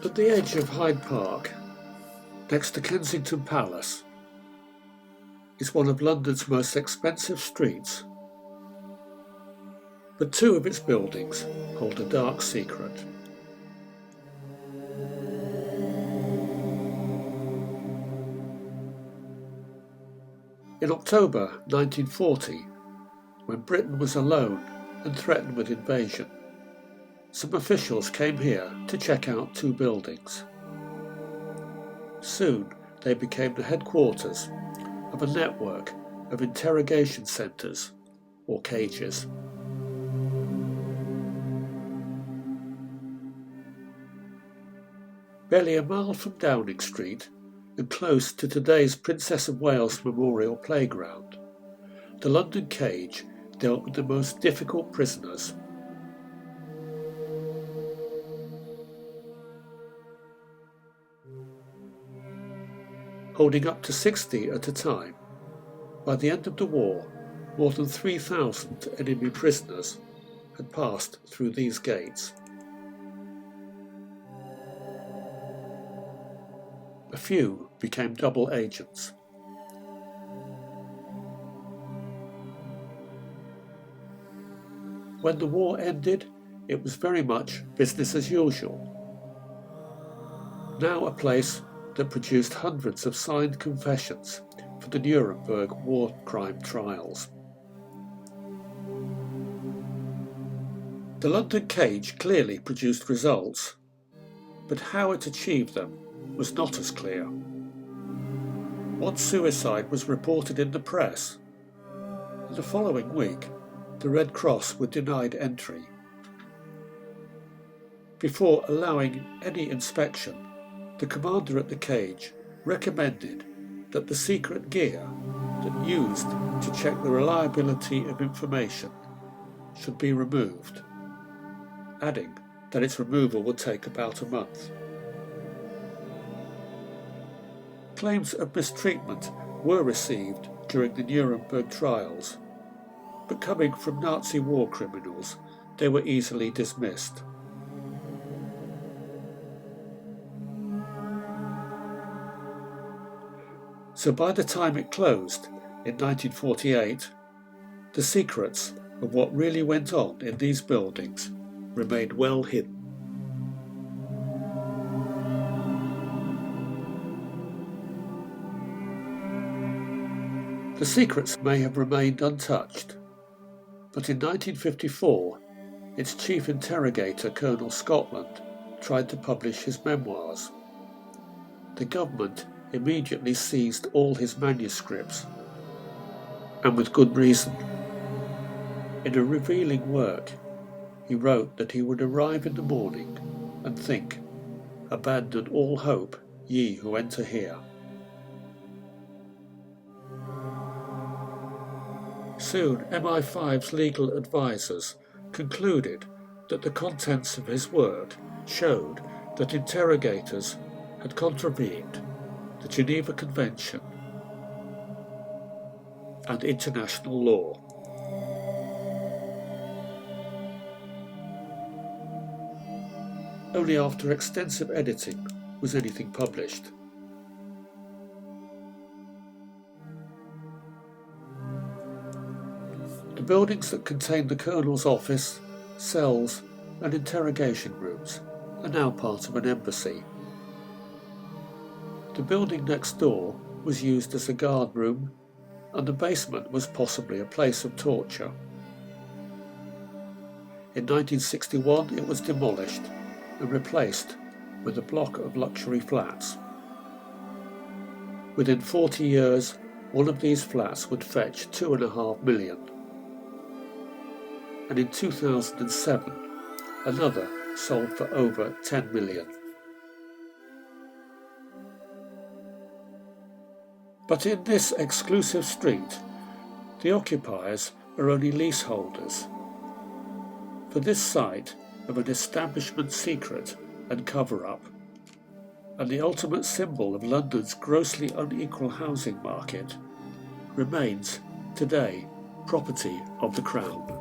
At the edge of Hyde Park, next to Kensington Palace, is one of London's most expensive streets. But two of its buildings hold a dark secret. In October 1940, when Britain was alone and threatened with invasion, some officials came here to check out two buildings. Soon they became the headquarters of a network of interrogation centres, or cages. Barely a mile from Downing Street, and close to today's Princess of Wales Memorial Playground, the London cage dealt with the most difficult prisoners. Holding up to 60 at a time, by the end of the war, more than 3,000 enemy prisoners had passed through these gates. A few became double agents. When the war ended, it was very much business as usual. Now a place that produced hundreds of signed confessions for the Nuremberg war crime trials. The London cage clearly produced results, but how it achieved them was not as clear. One suicide was reported in the press, and the following week the Red Cross were denied entry. Before allowing any inspection, the commander at the cage recommended that the secret gear that used to check the reliability of information should be removed, adding that its removal would take about a month. Claims of mistreatment were received during the Nuremberg trials, but coming from Nazi war criminals, they were easily dismissed. So by the time it closed in 1948, the secrets of what really went on in these buildings remained well hidden. The secrets may have remained untouched, but in 1954, its chief interrogator, Colonel Scotland, tried to publish his memoirs. The government immediately seized all his manuscripts, and with good reason. In a revealing work, he wrote that he would arrive in the morning and think, "Abandon all hope, ye who enter here." Soon MI5's legal advisors concluded that the contents of his work showed that interrogators had contravened the Geneva Convention and international law. Only after extensive editing was anything published. The buildings that contained the Colonel's office, cells and interrogation rooms are now part of an embassy. The building next door was used as a guard room, and the basement was possibly a place of torture. In 1961 it was demolished and replaced with a block of luxury flats. Within 40 years, one of these flats would fetch $2.5 million. And in 2007, another sold for over $10 million. But in this exclusive street, the occupiers are only leaseholders. For this site of an establishment secret and cover-up, and the ultimate symbol of London's grossly unequal housing market, remains today property of the Crown.